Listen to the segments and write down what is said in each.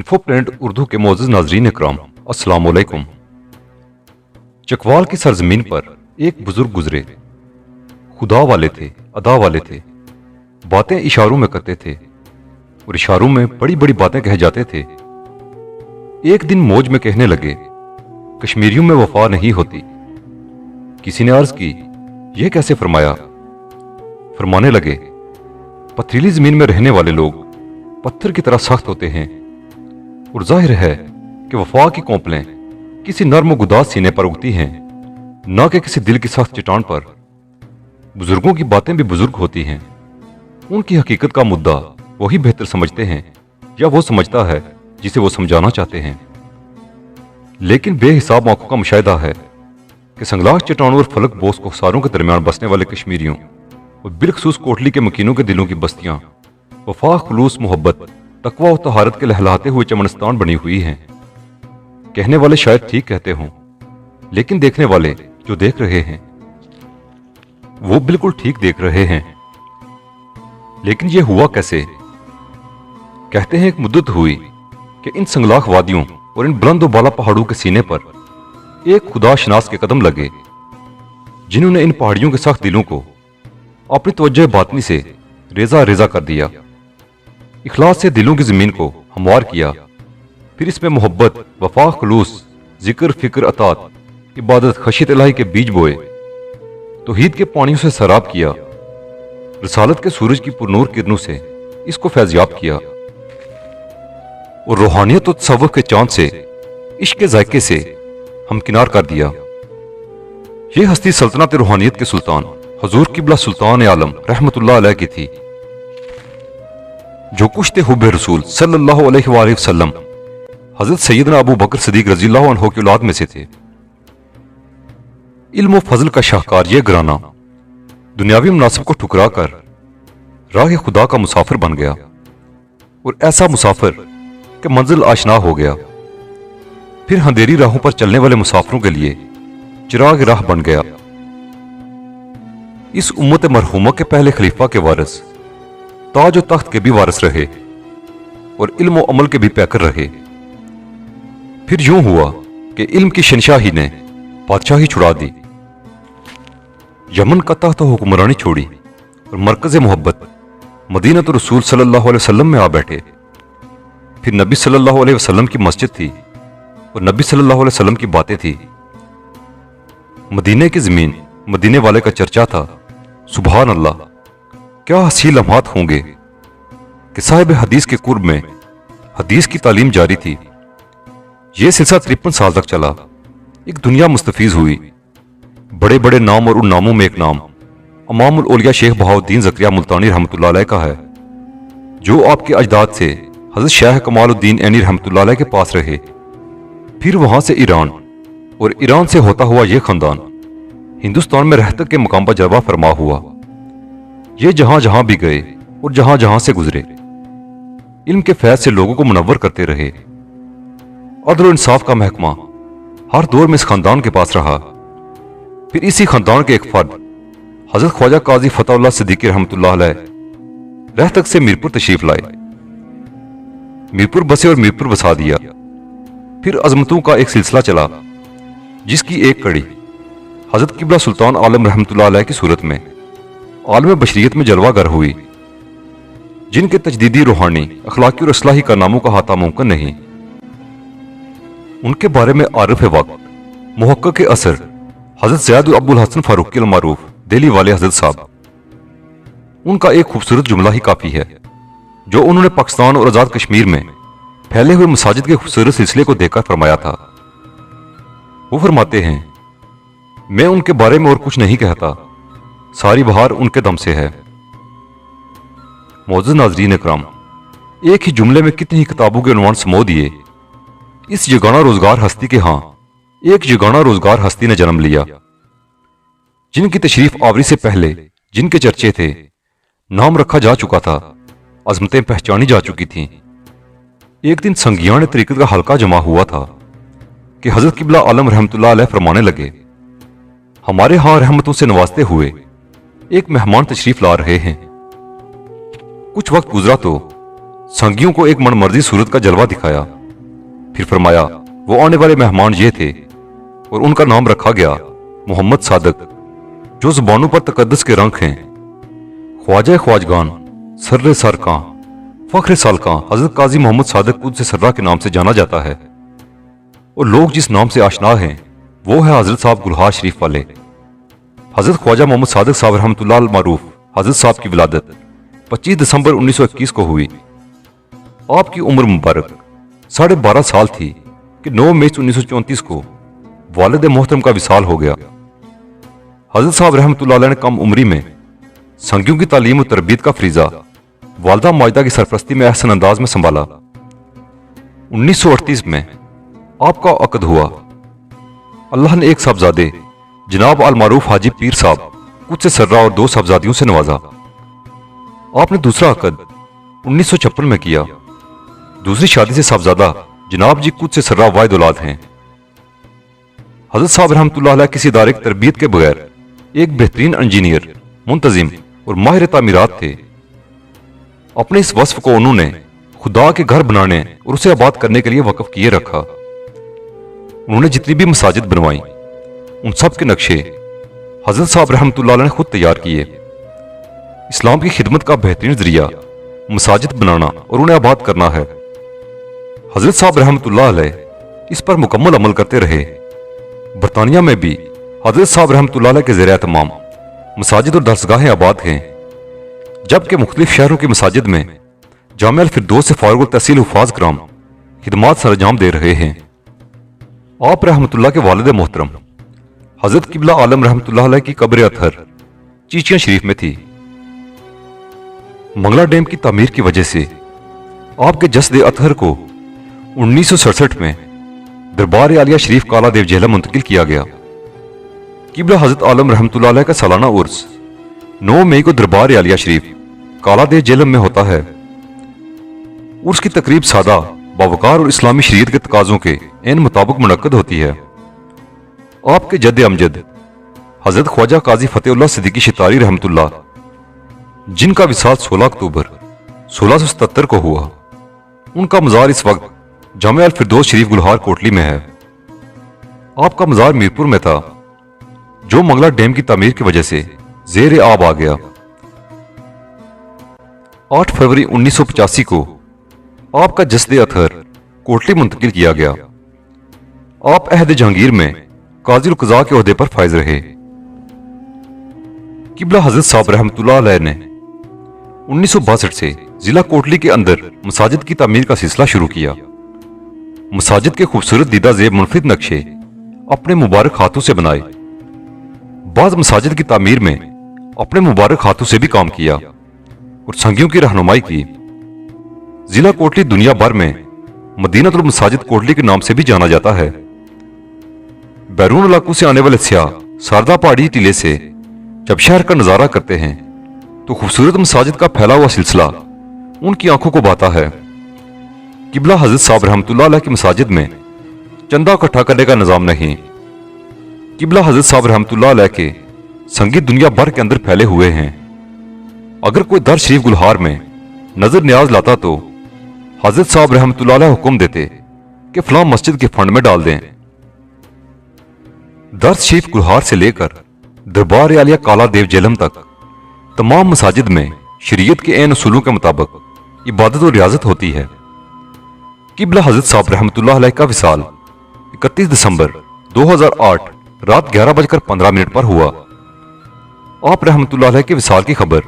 Info planet Urdu के मोअज़्ज़ज़ नाज़रीन इकराम, अस्सलाम वालेकुम। चकवाल की सरजमीन पर एक बुजुर्ग गुजरे। खुदा वाले थे, अदा वाले थे, बातें इशारों में करते थे और इशारों में बड़ी बड़ी बातें कह जाते थे। एक दिन मौज में कहने लगे, कश्मीरियों में वफा नहीं होती। किसी ने अर्ज की, यह कैसे फरमाया? फरमाने लगे, पथरीली जमीन में रहने वाले लोग पत्थर की तरह सख्त होते हैं और जाहिर है कि वफा की कोंपलें किसी नर्म व गुदास सीने पर उगती हैं, न कि किसी दिल की सख्त चट्टान पर। बुजुर्गों की बातें भी बुजुर्ग होती हैं। उनकी हकीकत का मुद्दा वही बेहतर समझते हैं या वो समझता है जिसे वो समझाना चाहते हैं। लेकिन बेहिसाब आंखों का मुशाहिदा है कि संगलाख चट्टानों और फलक बोस कोहसारों के दरमियान बसने वाले कश्मीरियों और बिलखसूस कोटली के मकीनों के दिलों की बस्तियां वफा, खुलूस, मोहब्बत, तकवा और तहारत के लहलाते हुए चमनस्तान बनी हुई हैं। कहने वाले शायद ठीक कहते हों, लेकिन देखने वाले जो देख रहे हैं वो बिल्कुल ठीक देख रहे हैं। लेकिन ये हुआ कैसे? कहते हैं एक मुद्दत हुई कि इन संगलाख वादियों और इन बुलंद व बाला पहाड़ों के सीने पर एक खुदा शनास के कदम लगे, जिन्होंने इन पहाड़ियों के सख्त दिलों को अपनी तवज्जो बातनी से रेजा रेजा कर दिया। इखलास से दिलों की जमीन को हमवार किया, फिर इसमें मोहब्बत, वफा, खुलूस, जिक्र, फिक्र, अतात, इबादत, खशियत इलाही के बीज बोए, तौहीद के पानियों से सराब किया, रसालत के सूरज की पुरनूर किरणों से इसको फैज़याब किया और रूहानियत और तसव्वुफ के चांद से, इश्क के जायके से हमकिनार कर दिया। ये हस्ती सल्तनत रूहानियत के सुल्तान हजूर किबला सुल्तान आलम रहमतुल्लाह अलैह की थी, जो कुश्ते हुब्बे रसूल सल्लल्लाहु अलैहि वसल्लम हजरत सैयदना अबू बकर सिद्दीक रज़ियल्लाहु अन्हु की औलाद में से थे। इल्म व फजल का शाहकार ये घराना दुनियावी मुनासिब को ठुकरा कर राह खुदा का मुसाफिर बन गया, और ऐसा मुसाफिर कि मंजिल आशना हो गया। फिर अंधेरी राहों पर चलने वाले मुसाफिरों के लिए चिराग राह बन गया। इस उम्मत मरहूमा के पहले खलीफा के वारिस ताज व तख्त के भी वारिस रहे और इल्म व अमल के भी पैकर रहे। फिर यूं हुआ कि इल्म की शनशाही ने बादशाही छुड़ा दी, यमन का तख्त हुक्मरानी छोड़ी और मरकज मोहब्बत मदीनत रसूल सल्लल्लाहु अलैहि वसल्लम में आ बैठे। फिर नबी सल्लल्लाहु अलैहि वसल्लम की मस्जिद थी और नबी सल्लल्लाहु अलैहि वसल्लम की बातें थी। मदीने की जमीन, मदीने वाले का चर्चा था। सुभान अल्लाह, क्या हसी लम्हात होंगे कि साहिब हदीस के कुर्ब में हदीस की तालीम जारी थी। यह सिलसिला 53 साल तक चला। एक दुनिया मुस्तफीज हुई। बड़े बड़े नाम और उन नामों में एक नाम इमामुल औलिया शेख बहाउद्दीन ज़करिया मुल्तानी रहमतुल्लाह अलैह का है, जो आपके अजदाद से हजरत शाह कमालुद्दीन ऐनी रहमतुल्लाह अलैह के पास रहे। फिर वहां से ईरान, और ईरान से होता हुआ यह खानदान हिंदुस्तान में रहतक के मकाम पर जलवा फरमा हुआ। ये जहां जहां भी गए और जहां जहां से गुजरे, इल्म के फैज से लोगों को मुनव्वर करते रहे। अदल और इंसाफ का महकमा हर दौर में इस खानदान के पास रहा। फिर इसी खानदान के एक फर्द हजरत ख्वाजा काजी फतहुल्लाह सिद्दीकी रहमतुल्लाह अलैह रहतक से मीरपुर तशरीफ लाए। मीरपुर बसे और मीरपुर बसा दिया। फिर अजमतों का एक सिलसिला चला, जिसकी एक कड़ी हजरत किबला सुल्तान आलम रहमतुल्लाह अलैह की सूरत में आलम बशरियत में जलवागर हुई, जिनके तजदीदी, रूहानी, अखलाकी और इस्लाही कारनामों का हाथा मुमकिन नहीं। उनके बारे में आरिफ वक्त, मुहक्किक के असर हजरत ज़ियाद अब्दुल हसन फारूकी अल मारूफ दिल्ली वाले हजरत साहब, उनका एक खूबसूरत जुमला ही काफी है, जो उन्होंने पाकिस्तान और आजाद कश्मीर में फैले हुए मसाजिद के खूबसूरत सिलसिले को देखकर फरमाया था। वो फरमाते हैं, मैं उनके बारे में और कुछ नहीं कहता, सारी बहार उनके दम से है। मोअज़्ज़ज़ नाज़रीन इकराम, एक ही जुमले में कितनी ही किताबों के उन्वान समो दिए। इस यगाना रोजगार हस्ती के हां एक यगाना रोजगार हस्ती ने जन्म लिया, जिनकी तशरीफ आवरी से पहले जिनके चर्चे थे, नाम रखा जा चुका था, अजमतें पहचानी जा चुकी थीं। एक दिन संगियान तरीकत का हल्का जमा हुआ था कि हजरत किबला आलम रहमतुल्लाह अलैह फरमाने लगे, हमारे यहां रहमतों से नवाजते हुए एक मेहमान तशरीफ ला रहे हैं। कुछ वक्त गुजरा तो संगियों को एक मनमर्जी सूरत का जलवा दिखाया। फिर फरमाया वो आने वाले मेहमान ये थे और उनका नाम रखा गया मोहम्मद सादक, जो जुबानों पर तकद्दस के रंग हैं। ख्वाजा ख्वाजगान, सर्रे सरकां, फख्र सालकां हजरत काजी मोहम्मद सादक कुद से सर्रा के नाम से जाना जाता है, और लोग जिस नाम से आशना हैं वो है हजरत साहब गुलहार शरीफ वाले। हजरत ख्वाजा मोहम्मद सादक साहब रहमतुल्लाह अल मारूफ हजरत साहब की विलादत 25 दिसंबर 1921 को हुई। आपकी उम्र मुबारक 12.5 साल थी कि 9 मई 1934 को वालिद मोहतरम का विसाल हो गया। हजरत साहब रहमतुल्लाह अलैह ने कम उम्री में संगियों की तालीम और तरबियत का फरीजा वालदा माजिदा की सरपरस्ती में अहसन अंदाज में संभाला। 1938 में आपका अकद हुआ। अल्लाह ने एक साहबजादे जनाब अल मारूफ हाजी पीर साहब कुछ से सर्रा और 2 साहबजादियों से नवाजा। आपने दूसरा अकद 1956 में किया। दूसरी शादी से साहबजादा जनाब जी कुछ से सर्रा वाहिद औलाद हैं। हजरत साहब रहमतुल्लाह अलैह किसी इदारे की तरबियत के बगैर एक बेहतरीन इंजीनियर, मुंतजिम और माहिर तामीरात थे। अपने इस वस्फ को उन्होंने खुदा के घर बनाने और उसे आबाद करने के लिए वक्फ किए रखा। उन्होंने जितनी भी मसाजिद बनवाई उन सब के नक्शे हजरत साहब रहमतुल्लाह अलैह ने खुद तैयार किए। इस्लाम की खिदमत का बेहतरीन जरिया मसाजिद बनाना और उन्हें आबाद करना है। हजरत साहब रहमतुल्लाह अलैह इस पर मुकम्मल अमल करते रहे। बरतानिया में भी हजरत साहब रहमतुल्लाह अलैह के ज़ेर तमाम मसाजिद और दरसगाहें आबाद हैं, जबकि मुख्तलिफ शहरों की मसाजिद में जामिया अल फिरदौस से फारुग तहसील हुफ़ाज़ कराम खिदमात सरंजाम दे रहे हैं। आप रहमतुल्लाह के वालिद मोहतरम हजरत किबला आलम रहमतुल्लाह अलैह की कब्र अतहर चीचियां शरीफ में थी। मंगला डैम की तामीर की वजह से आपके जस्द अतहर को 1967 में दरबार आलिया शरीफ काला देव जेहलम मुंतकिल किया गया। किबला हजरत आलम रहमतुल्लाह अलैह का सालाना उर्स 9 मई को दरबार आलिया शरीफ काला देव जेहलम में होता है। उर्स की तकरीब सादा, बावकार और इस्लामी शरीयत के तकाजों के एन मुताबिक मुनक्कद होती है। आपके जद अमजद हजरत ख्वाजा काजी फतेहुल्लाह सिद्दीकी शितारी रहमतुल्लाह, जिनका विसाल 16 अक्टूबर 1677 को हुआ, उनका मजार इस वक्त जामिया अल फिरदौस शरीफ गुलहार कोटली में है। आपका मजार मीरपुर में था, जो मंगला डैम की तामीर की वजह से जेर आब आ गया। 8 फरवरी 1985 को आपका जस्द अतहर कोटली मुंतकिल किया गया। आप अहद जहांगीर में काज़ी क़ज़ा के ओहदे पर फायज रहे। किबला हजरत साहब रहमतुल्लाह अलैह ने 1962 से जिला कोटली के अंदर मसाजिद की तामीर का सिलसिला शुरू किया। मसाजिद के खूबसूरत दीदा ज़ेब मुनफरिद नक्शे अपने मुबारक हाथों से बनाए। बाज़ मसाजिद की तामीर में अपने मुबारक हाथों से भी काम किया और संगियों की रहनुमाई की। जिला कोटली दुनिया भर में मदीनतुल मसाजिद कोटली के नाम से भी जाना जाता है। बैरून इलाकों से आने वाले सियाह सारदा पहाड़ी टीले से जब शहर का नजारा करते हैं तो खूबसूरत मसाजिद का फैला हुआ सिलसिला उनकी आंखों को भाता है। किबला हजरत साहब रहमतुल्लाह अलैह की मसाजिद में चंदा इकट्ठा करने का निजाम नहीं। किबला हजरत साहब रहमतुल्लाह अलैह के संगीत दुनिया भर के अंदर फैले हुए हैं। अगर कोई दर शरीफ गुलहार में नजर न्याज लाता तो हजरत साहब रहमतुल्लाह अलैह हुक्म देते कि फलां मस्जिद के फंड में डाल दें। दर्स शरीफ गुलहार से लेकर दरबार आलिया काला देव जेहलम तक तमाम मसाजिद में शरीयत के एन उसूलों के मुताबिक इबादत और रियाजत होती है। किबला हजरत साहब रहमतुल्लाह अलैह का विसाल 31 दिसंबर 2008 रात 11:15 पर हुआ। आप रहमतुल्लाह अलैह के विसाल की खबर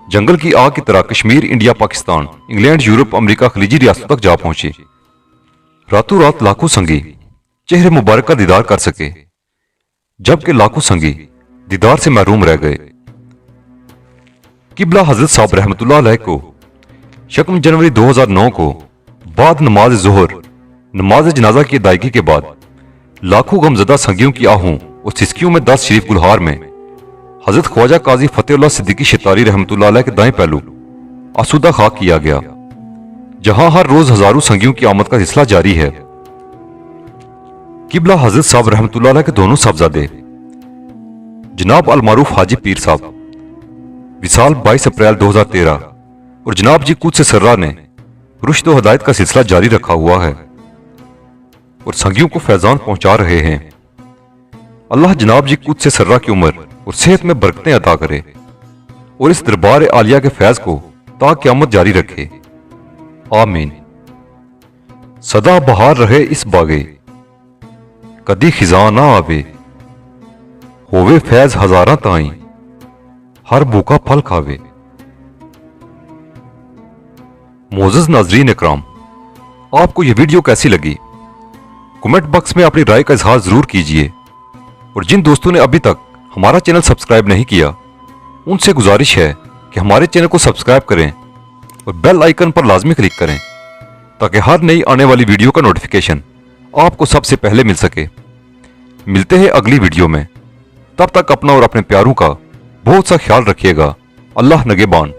जंगल की आग की तरह Kashmir, India, Pakistan, England, Europe, America, खलीजी रियासतों तक जा पहुंची। रातों रात लाखों संगी चेहरे मुबारक का दीदार कर सके, जबकि लाखों संगी दीदार से महरूम रह गए। किबला हजरत साहब रहमतुल्लाह अलैह को 2 जनवरी 2009 को बाद नमाज जोहर नमाज जनाजा की अदायगी के बाद लाखों गमजदा संगियों की आहूं और सिसकियों में 10 शरीफ गुलहार में हजरत ख्वाजा काजी फतेहुल्लाह सिद्दीकी शितारी रहमतुल्लाह अलैह के दाएं पहलू आसूदा खाक किया गया, जहां हर रोज हजारों संगियों की आमद का सिलसिला जारी है। किबला हजरत साहब रहमतुल्लाह अलैह के दोनों साहबजादे जनाब अल मारूफ हाजी पीर साहब विसाल 22 अप्रैल 2013 और जनाब जी कुछ से सर्रा ने रुश्द व हदायत का सिलसिला जारी रखा हुआ है और संगियों को फैजान पहुंचा रहे हैं। अल्लाह जनाब जी कुछ से सर्रा की उम्र और सेहत में बरकतें अता करे और इस दरबार आलिया के फैज को ता क़यामत जारी रखे, आमीन। सदा बहार रहे इस बागे, कदी खिजा ना आवे, होवे फैज हजारा ताई, हर भूखा फल खावे। मोअज़्ज़ज़ नाज़रीन इकराम, आपको यह वीडियो कैसी लगी? कमेंट बॉक्स में अपनी राय का इजहार जरूर कीजिए और जिन दोस्तों ने अभी तक हमारा चैनल सब्सक्राइब नहीं किया उनसे गुजारिश है कि हमारे चैनल को सब्सक्राइब करें और बेल आइकन पर लाजमी क्लिक करें ताकि हर नई आने वाली वीडियो का नोटिफिकेशन आपको सबसे पहले मिल सके। मिलते हैं अगली वीडियो में, तब तक अपना और अपने प्यारों का बहुत सा ख्याल रखिएगा। अल्लाह नगेबान।